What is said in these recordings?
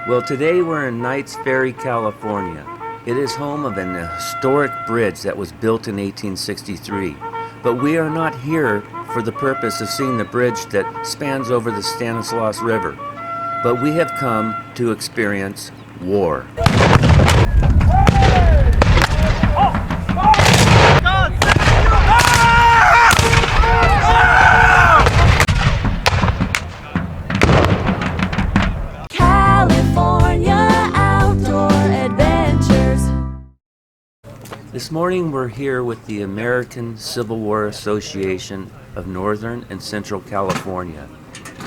Well, today we're in Knights Ferry, California. It is home of an historic bridge that was built in 1863. But we are not here for the purpose of seeing the bridge that spans over the Stanislaus River. But we have come to experience war. This morning we're here with the American Civil War Association of Northern and Central California.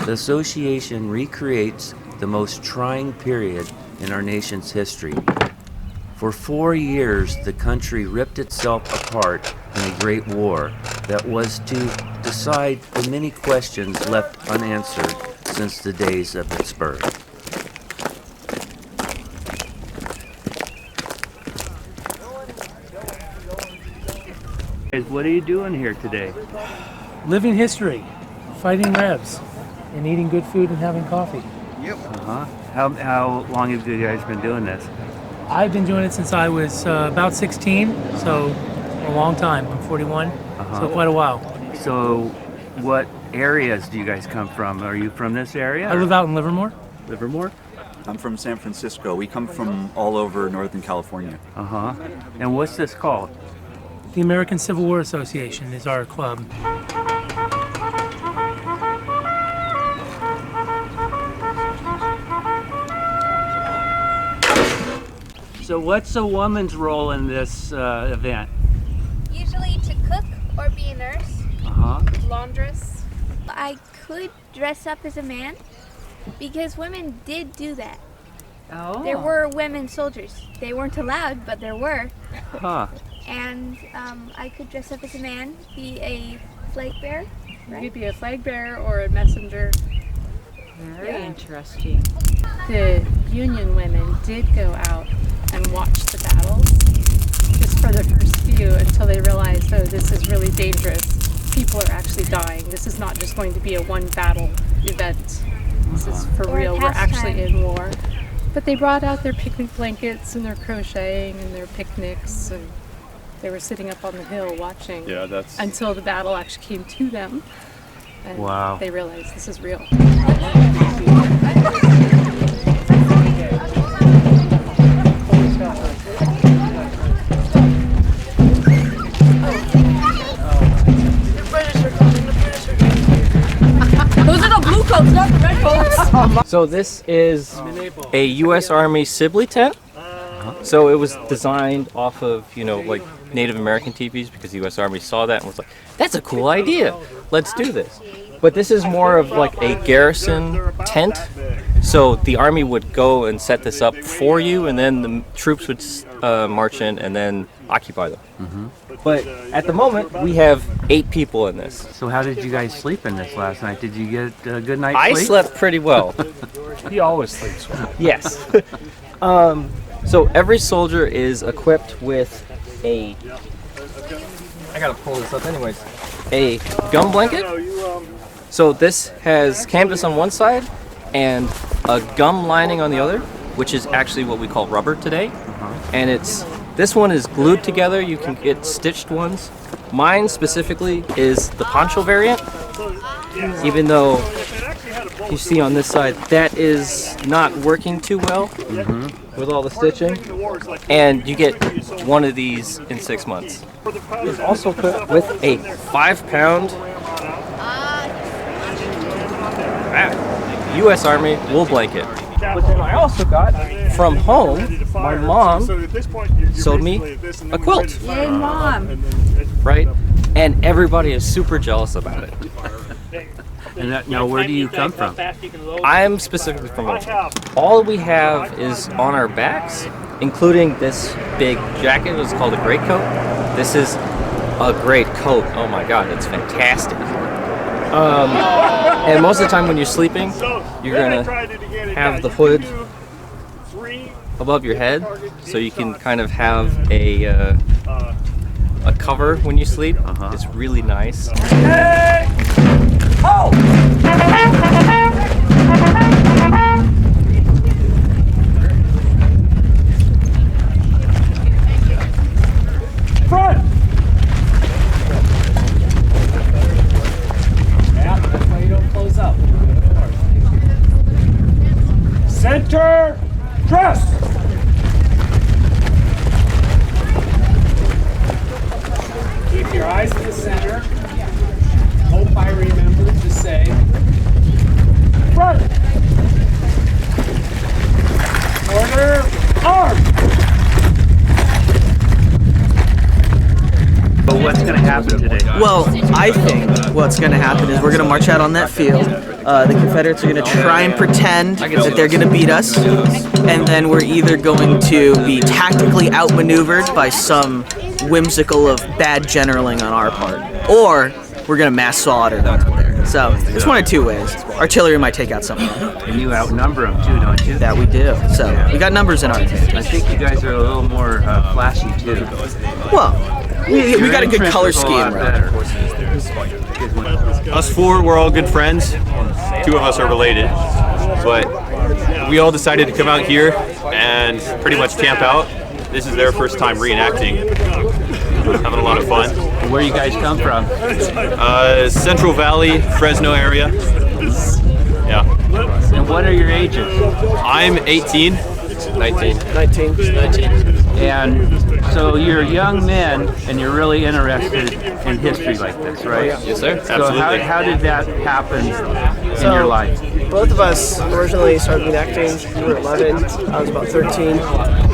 The association recreates the most trying period in our nation's history. For 4 years, the country ripped itself apart in a great war that was to decide the many questions left unanswered since the days of its birth. What are you doing here today? Living history, fighting rebs, and eating good food and having coffee. Yep. How long have you guys been doing this? I've been doing it since I was about 16, so a long time. I'm 41, so quite a while. So what areas do you guys come from? Are you from this area? I live out in Livermore. Livermore? I'm from San Francisco. We come from all over Northern California. And what's this called? The American Civil War Association is our club. So what's a woman's role in this event? Usually to cook or be a nurse, laundress. I could dress up as a man because women did do that. Oh. There were women soldiers. They weren't allowed, but there were. And I could dress up as a man, be a flag bearer. You could be a flag bearer or a messenger. Very interesting. The Union women did go out and watch the battles just for the first few until they realized, oh, this is really dangerous. People are actually dying. This is not just going to be a one battle event. This is for Or a real. We're actually pastime. in war. But they brought out their picnic blankets and their crocheting and their picnics, and they were sitting up on the hill watching until the battle actually came to them. And Wow. they realized this is real. Those are the blue coats, not the red coats. So this is a U.S. Army Sibley tent. So it was designed off of, like Native American teepees because the U.S. Army saw that and was like, that's a cool idea. Let's do this. But this is more of like a garrison tent. So the Army would go and set this up for you, and then the troops would march in and then occupy them. But at the moment, we have 8 people in this. So how did you guys sleep in this last night? Did you get a good night's I sleep? slept pretty well. He always sleeps well. Yes. So every soldier is equipped with I gotta pull this up anyways, a gum blanket. So this has canvas on one side and a gum lining on the other, which is actually what we call rubber today. And this one is glued together. You can get stitched ones. Mine specifically is the poncho variant, even though you see on this side that is not working too well with all the stitching, and you get one of these in 6 months. It's also equipped with a 5-pound U.S. Army wool blanket. But then I also got from home, my mom sewed me a quilt. Yay, Mom. Right? And everybody is super jealous about it. And now where do you come from? I'm specifically from Oakland. All we have is on our backs, including this big jacket. It's called a great coat. This is a great coat. Oh my god, it's fantastic. And most of the time when you're sleeping, you're gonna have the hood above your head, so you can kind of have a cover when you sleep. It's really nice. Center, dress! Keep your eyes in the center. Hope I remember to say, front! Order, arm! But what's going to happen today? Well, I think what's going to happen is we're going to march out on that field. The Confederates are going to try and pretend that they're going to beat us, and then we're either going to be tactically outmaneuvered by some whimsical of bad generaling on our part, or we're going to mass slaughter them there. So it's one of two ways. Artillery might take out some of them. And you outnumber them too, don't you? That we do. So we got numbers in our team. I think you guys are a little more flashy too. Well, we got a good color scheme, right? Us four, we're all good friends. Two of us are related. But we all decided to come out here and pretty much camp out. This is their first time reenacting. Having a lot of fun. Where you guys come from? Central Valley, Fresno area. Yeah. And what are your ages? I'm 18. 19. And so you're young men, and you're really interested in history like this, right? Yes, sir. So Absolutely. how did that happen in your life? Both of us originally started reenacting. We were 11. I was about 13.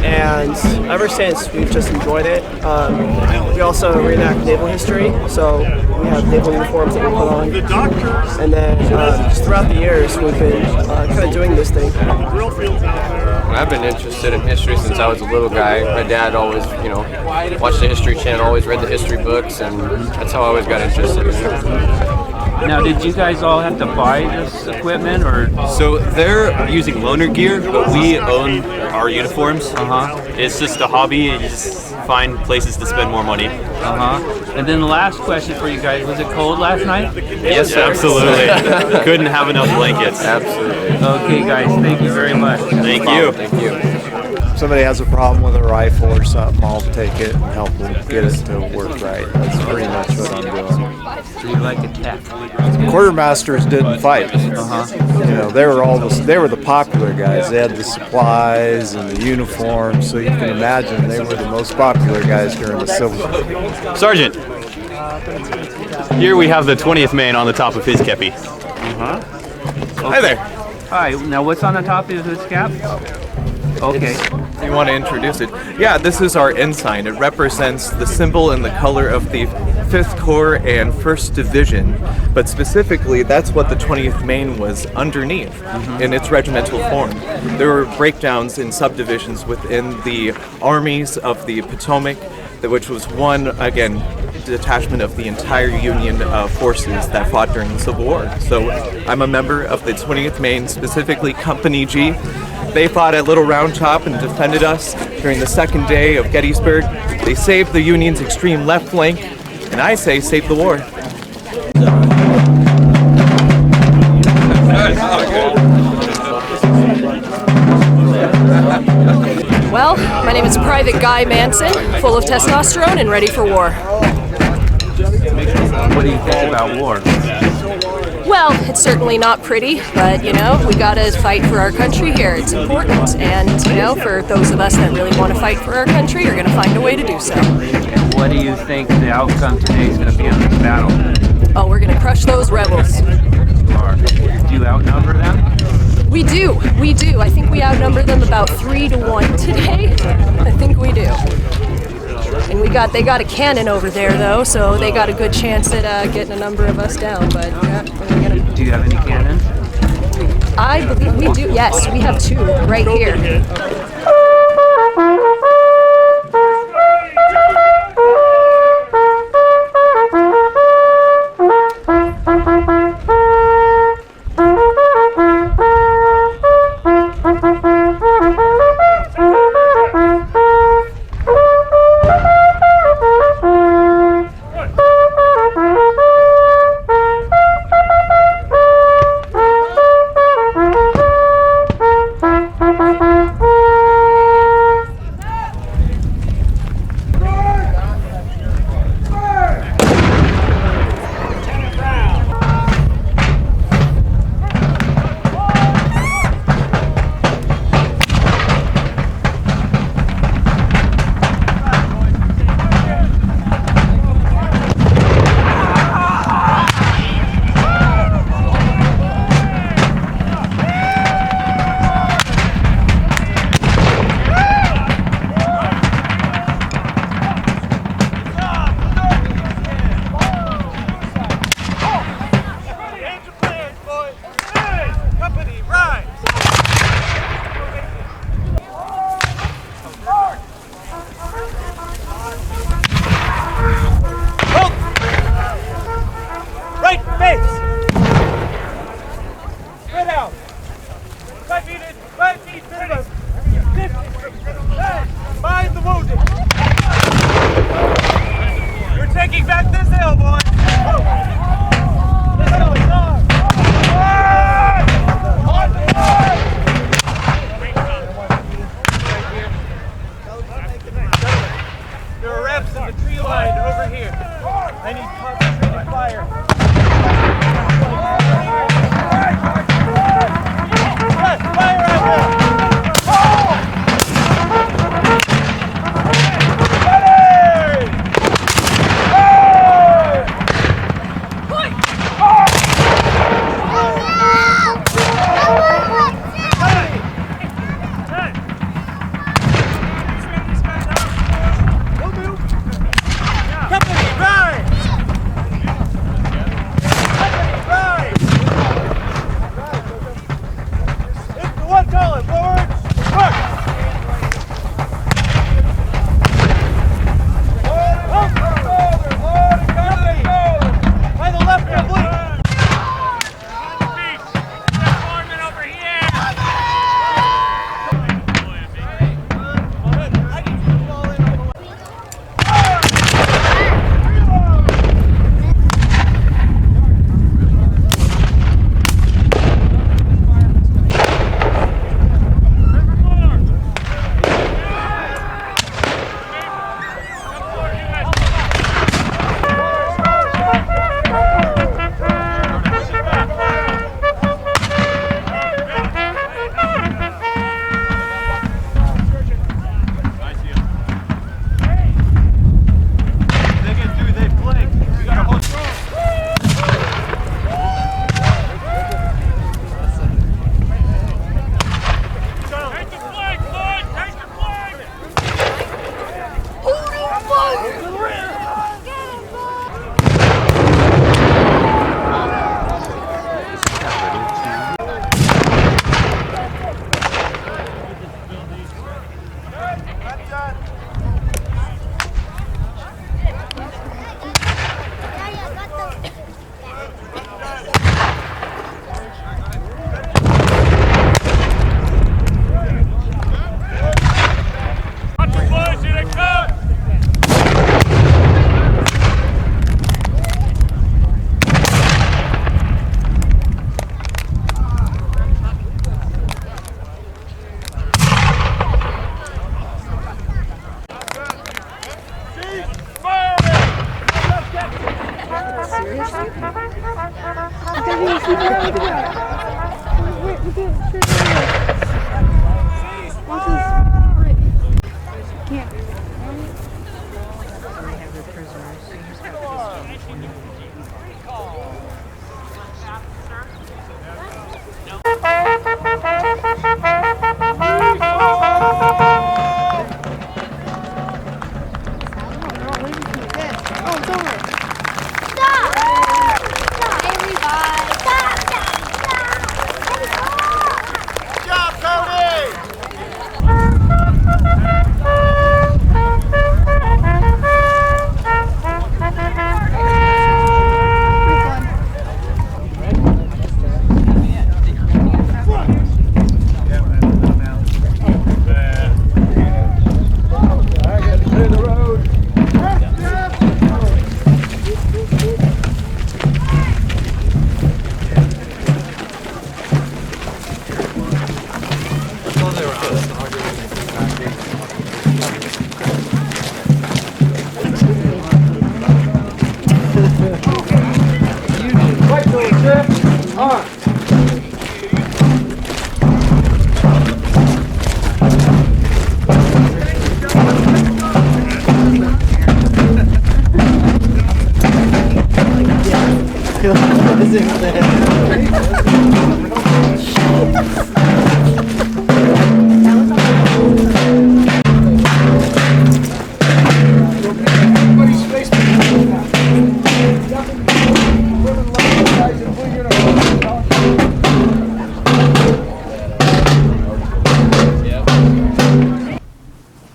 And ever since, we've just enjoyed it. We also reenact naval history, so we have naval uniforms that we put on. And then just throughout the years, we've been kind of doing this thing. I've been interested in history since I was a little guy. My dad always, watched the History Channel, always read the history books, and that's how I always got interested in it. Now, did you guys all have to buy this equipment, or? So they're using loaner gear, but we own our uniforms. It's just a hobby, and you just find places to spend more money. And then the last question for you guys: was it cold last night? Yes, sir. Absolutely. Couldn't have enough blankets. Absolutely. Okay, guys. Thank you very much. Thank you. Thank you. If somebody has a problem with a rifle or something, I'll take it and help them get it to work right. That's pretty much what I'm doing. So you like a tech? Quartermasters didn't fight. They were the popular guys. They had the supplies and the uniforms, so you can imagine they were the most popular guys during the Civil War. Sergeant, here we have the 20th Maine on the top of his kepi. Hi there. Hi. Now, what's on the top of his cap? Okay. You want to introduce it? Yeah, this is our ensign. It represents the symbol and the color of the 5th Corps and 1st Division, but specifically that's what the 20th Maine was underneath in its regimental form. There were breakdowns in subdivisions within the armies of the Potomac, which was one, again, detachment of the entire Union forces that fought during the Civil War. So I'm a member of the 20th Maine, specifically Company G. They fought at Little Round Top and defended us during the second day of Gettysburg. They saved the Union's extreme left flank, and I say save the war. Well, my name is Private Guy Manson, full of testosterone and ready for war. What do you think about war? Well, it's certainly not pretty, but, we gotta fight for our country here. It's important, and, for those of us that really want to fight for our country, are gonna find a way to do so. And what do you think the outcome today is going to be in this battle? Oh, we're gonna crush those rebels. Do you outnumber them? We do. I think we outnumber them about 3-1 today. I think we do. And they got a cannon over there, though, so they got a good chance at getting a number of us down. But Do you have any cannons? I believe we do. Yes, we have 2 right here.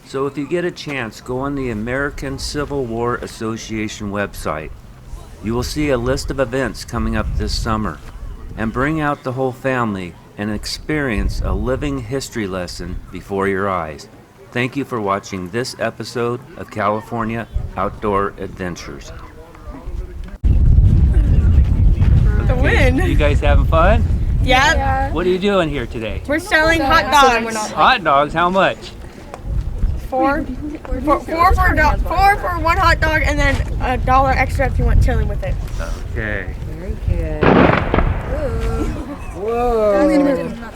So if you get a chance, go on the American Civil War Association website. You will see a list of events coming up this summer, and bring out the whole family and experience a living history lesson before your eyes. Thank you for watching this episode of California Outdoor Adventures. The win. You guys having fun? Yep. What are you doing here today? We're selling hot dogs. Hot dogs, how much? Four for one hot dog, and then $1 extra if you want chili with it. Okay. Very good. Whoa.